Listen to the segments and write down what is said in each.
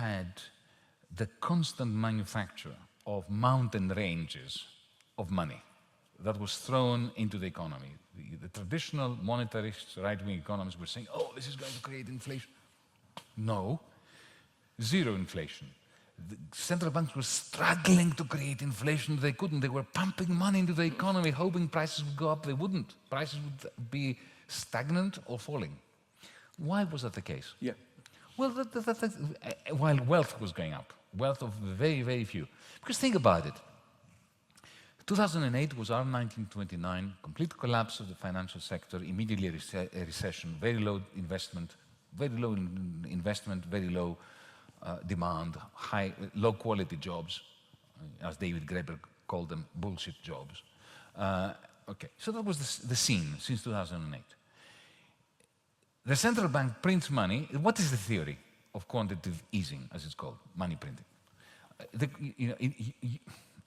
had the constant manufacture of mountain ranges of money that was thrown into the economy. The traditional monetarists, right-wing economists were saying, oh, this is going to create inflation. No, zero inflation. The central banks were struggling to create inflation. They couldn't. They were pumping money into the economy, hoping prices would go up. They wouldn't. Prices would be stagnant or falling. Why was that the case? Yeah. Well, while wealth was going up, wealth of very, very few. Because think about it. 2008 was our 1929, complete collapse of the financial sector, immediately a recession, very low investment, very low demand, low quality jobs, as David Graeber called them, bullshit jobs. Okay, so that was the scene since 2008. The central bank prints money. What is the theory of quantitative easing, as it's called, money printing?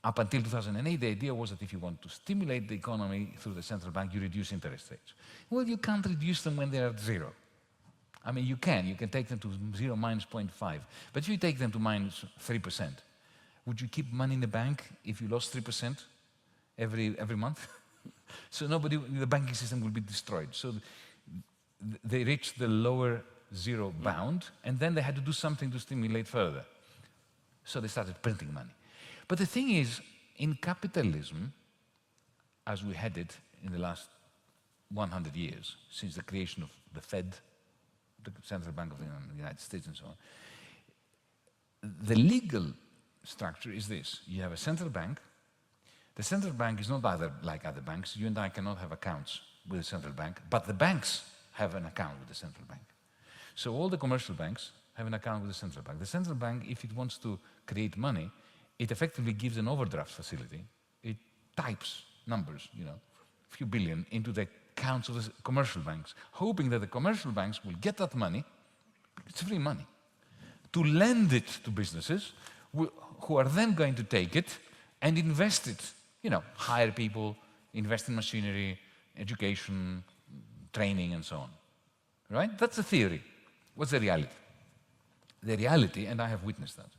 Up until 2008, the idea was that if you want to stimulate the economy through the central bank, you reduce interest rates. Well, you can't reduce them when they're at zero. I mean, you can take them to 0, -0.5. But if you take them to -3%, would you keep money in the bank if you lost 3% every month? So the banking system will be destroyed. So they reached the lower zero bound, and then they had to do something to stimulate further. So they started printing money. But the thing is, in capitalism, as we had it in the last 100 years, since the creation of the Fed, the Central Bank of the United States and so on, the legal structure is this. You have a central bank. The central bank is not like other banks. You and I cannot have accounts with the central bank, but the banks have an account with the central bank. So all the commercial banks have an account with the central bank. The central bank, if it wants to create money, it effectively gives an overdraft facility. It types numbers, a few billion, into the accounts of the commercial banks, hoping that the commercial banks will get that money, it's free money, to lend it to businesses who are then going to take it and invest it, hire people, invest in machinery, education, training, and so on. Right? That's the theory. What's the reality? The reality, and I have witnessed that,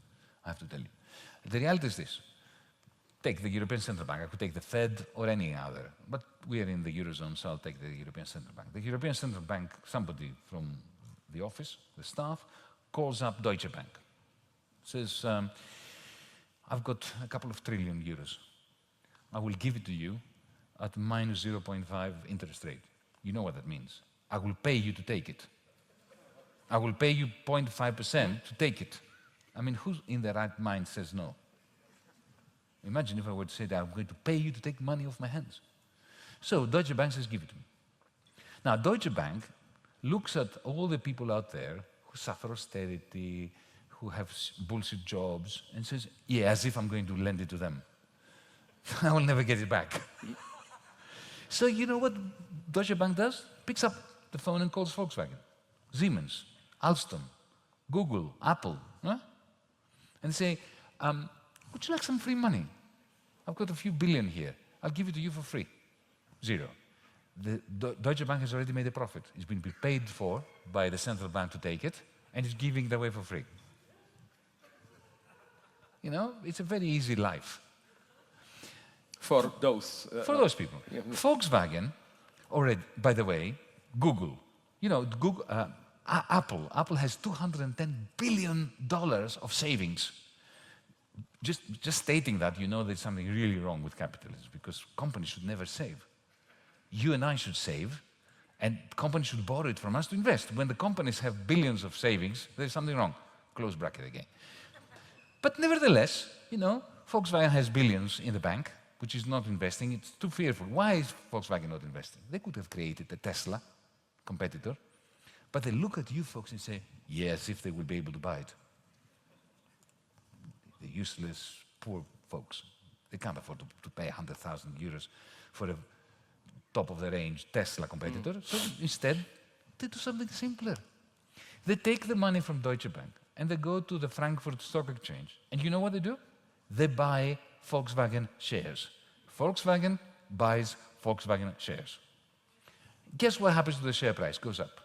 I have to tell you. The reality is this. Take the European Central Bank. I could take the Fed or any other, but we are in the Eurozone, so I'll take the European Central Bank. The European Central Bank, somebody from the office, the staff, calls up Deutsche Bank. Says, I've got a couple of trillion euros. I will give it to you at -0.5 interest rate. You know what that means. I will pay you to take it. I will pay you 0.5% to take it. I mean, who in their right mind says no? Imagine if I were to say that I'm going to pay you to take money off my hands. So Deutsche Bank says, give it to me. Now, Deutsche Bank looks at all the people out there who suffer austerity, who have bullshit jobs, and says, yeah, as if I'm going to lend it to them. I will never get it back. So you know what Deutsche Bank does? Picks up the phone and calls Volkswagen, Siemens, Alstom, Google, Apple, and say, would you like some free money? I've got a few billion here. I'll give it to you for free. Zero. The Deutsche Bank has already made a profit. It's been paid for by the central bank to take it, and it's giving it away for free. It's a very easy life. For those people. Yeah. Volkswagen, already, by the way, Google. Google, Apple has $210 billion of savings. Just stating that, there's something really wrong with capitalism, because companies should never save. You and I should save, and companies should borrow it from us to invest. When the companies have billions of savings, there's something wrong. Close bracket again. But nevertheless, Volkswagen has billions in the bank, which is not investing. It's too fearful. Why is Volkswagen not investing? They could have created a Tesla competitor, but they look at you folks and say, yes, if they will be able to buy it. The useless, poor folks. They can't afford to pay 100,000 euros for a top-of-the-range Tesla competitor. So instead, they do something simpler. They take the money from Deutsche Bank and they go to the Frankfurt Stock Exchange. And you know what they do? They buy Volkswagen shares. Volkswagen buys Volkswagen shares. Guess what happens to the share price? Goes up.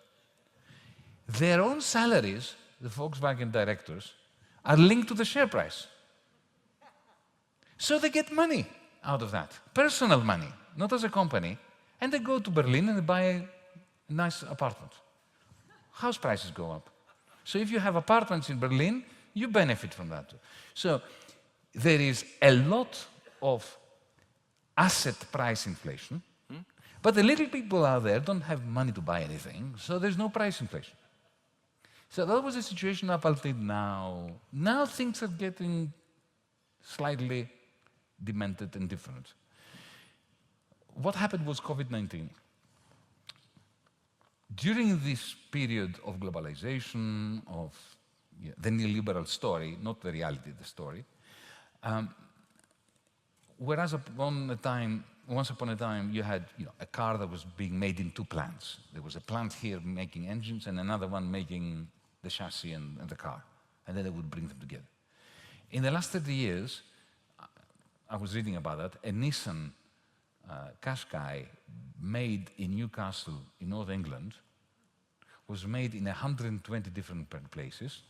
Their own salaries, the Volkswagen directors, are linked to the share price. So they get money out of that, personal money, not as a company. And they go to Berlin and they buy a nice apartment. House prices go up. So if you have apartments in Berlin, you benefit from that too. So there is a lot of asset price inflation, but the little people out there don't have money to buy anything, so there's no price inflation. So that was the situation up until now. Now things are getting slightly demented and different. What happened was COVID-19. During this period of globalization, of the neoliberal story, not the reality of the story, whereas once upon a time, you had a car that was being made in two plants. There was a plant here making engines and another one making the chassis and the car. And then they would bring them together. In the last 30 years, I was reading about that, a Nissan Qashqai made in Newcastle in North England was made in 120 different places.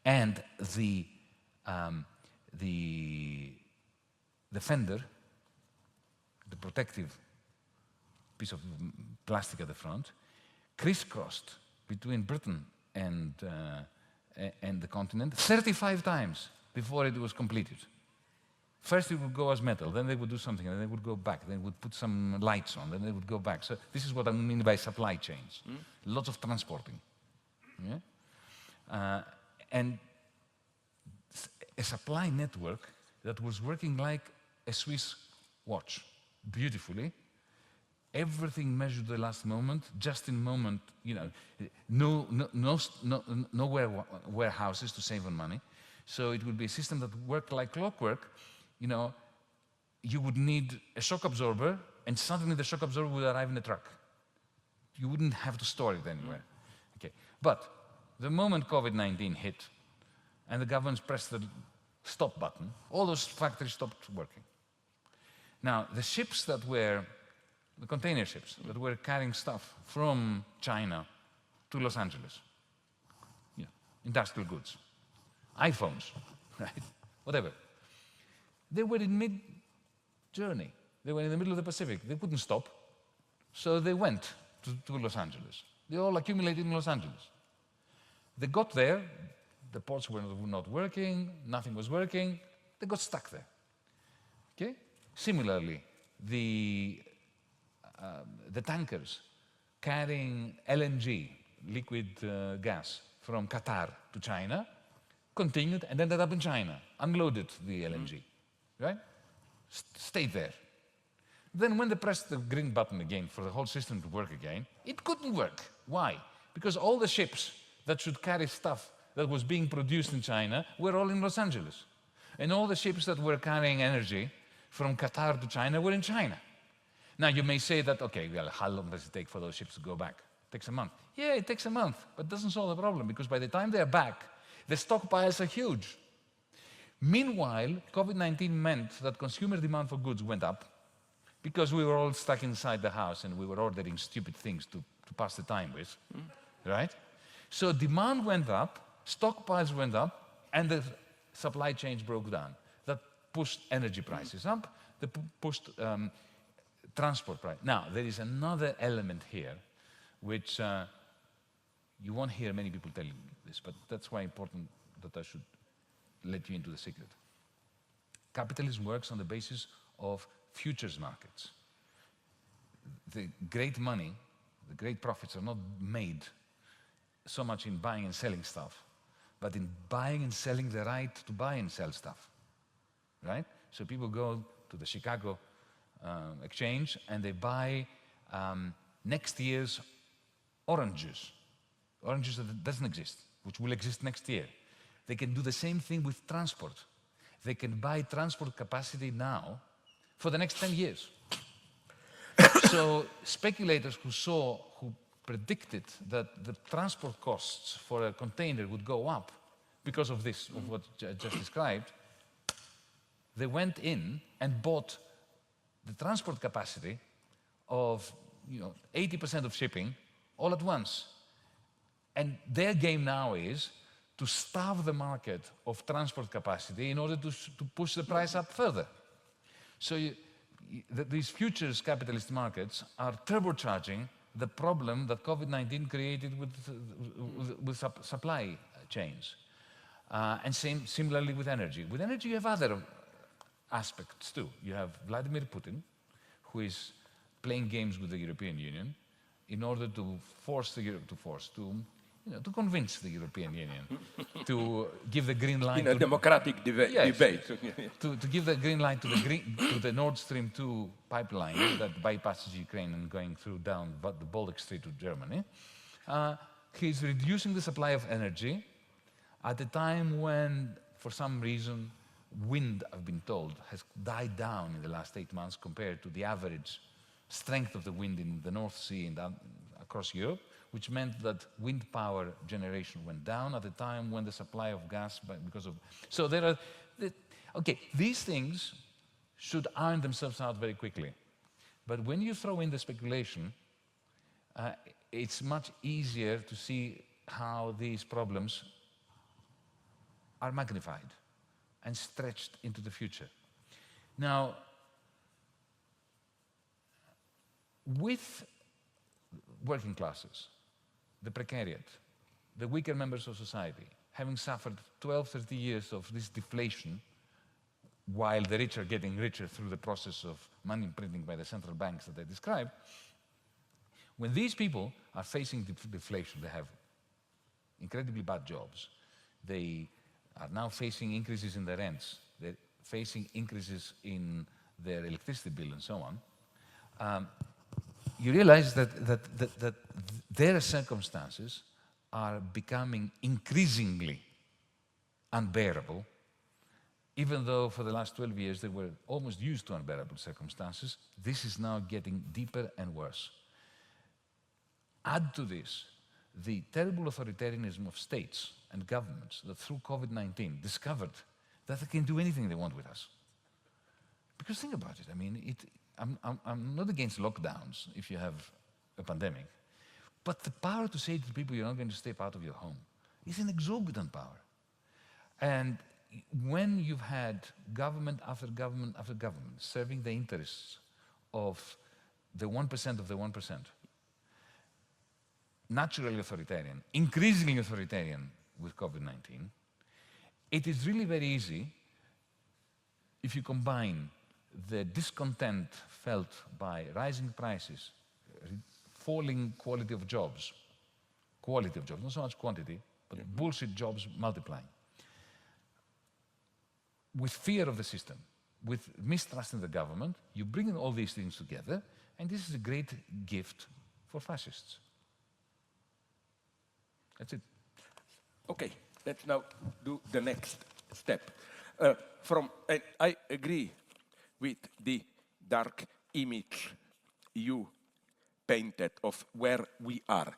And the fender, the protective piece of plastic at the front, crisscrossed between Britain and the continent 35 times before it was completed. First it would go as metal, then they would do something, and then they would go back, then they would put some lights on, then they would go back. So this is what I mean by supply chains. Lots of transporting. Yeah? And a supply network that was working like a Swiss watch, beautifully. Everything measured the last moment, just in moment, no warehouses to save on money. So it would be a system that worked like clockwork. You would need a shock absorber, and suddenly the shock absorber would arrive in a truck. You wouldn't have to store it anywhere. Okay. But the moment COVID-19 hit, and the governments pressed the stop button, all those factories stopped working. Now, the ships that were, the container ships that were carrying stuff from China to Los Angeles, industrial goods, iPhones, right? Whatever. They were in mid-journey. They were in the middle of the Pacific. They couldn't stop. So they went to Los Angeles. They all accumulated in Los Angeles. They got there. The ports were not working. Nothing was working. They got stuck there. Okay? Similarly, the tankers carrying LNG, liquid gas, from Qatar to China continued and ended up in China, unloaded the LNG. Right? Stayed there. Then when they pressed the green button again for the whole system to work again, it couldn't work. Why? Because all the ships that should carry stuff that was being produced in China were all in Los Angeles. And all the ships that were carrying energy from Qatar to China were in China. Now you may say that, okay, well, how long does it take for those ships to go back? It takes a month. Yeah, it takes a month, but it doesn't solve the problem, because by the time they're back, the stockpiles are huge. Meanwhile, COVID-19 meant that consumer demand for goods went up because we were all stuck inside the house and we were ordering stupid things to pass the time with, right? So demand went up, stockpiles went up, and the supply chains broke down. That pushed energy prices up, that pushed transport price. Now, there is another element here, which you won't hear many people telling this, but that's why important that I should let you into the secret. Capitalism works on the basis of futures markets. The great money, the great profits are not made so much in buying and selling stuff, but in buying and selling the right to buy and sell stuff, right? So people go to the Chicago exchange and they buy next year's oranges that doesn't exist, which will exist next year. They can do the same thing with transport. They can buy transport capacity now for the next 10 years. So speculators who predicted that the transport costs for a container would go up because of this, of what I just described, they went in and bought the transport capacity of 80% of shipping all at once. And their game now is to starve the market of transport capacity in order to push the price up further. So these futures capitalist markets are turbocharging the problem that COVID-19 created with supply chains. And similarly with energy. With energy, you have other aspects too. You have Vladimir Putin, who is playing games with the European Union in order to convince the European Union to give the green light in a democratic debate. to give the green light to the Nord Stream 2 pipeline that bypasses Ukraine and going through down the Baltic Sea to Germany. He's reducing the supply of energy at a time when, for some reason, wind, I've been told, has died down in the last 8 months compared to the average strength of the wind in the North Sea and across Europe, which meant that wind power generation went down at a time when the supply of gas, because of... So there are... Okay, these things should iron themselves out very quickly. But when you throw in the speculation, it's much easier to see how these problems are magnified and stretched into the future. Now, with working classes, the precariat, the weaker members of society, having suffered 12, 30 years of this deflation, while the rich are getting richer through the process of money printing by the central banks that I described, when these people are facing deflation, they have incredibly bad jobs, they are now facing increases in their rents, they're facing increases in their electricity bill and so on, you realize that their circumstances are becoming increasingly unbearable, even though for the last 12 years they were almost used to unbearable circumstances. This is now getting deeper and worse. Add to this the terrible authoritarianism of states and governments that through COVID-19 discovered that they can do anything they want with us. Because think about it, I mean, I'm not against lockdowns if you have a pandemic, but the power to say to people you're not going to step out of your home is an exorbitant power. And when you've had government after government after government serving the interests of the 1% of the 1%, naturally authoritarian, increasingly authoritarian with COVID-19, it is really very easy if you combine the discontent felt by rising prices, falling quality of jobs, not so much quantity, but bullshit jobs multiplying, with fear of the system, with mistrust in the government, you bring in all these things together, and this is a great gift for fascists. That's it. Okay, let's now do the next step. I agree with the dark image you painted of where we are.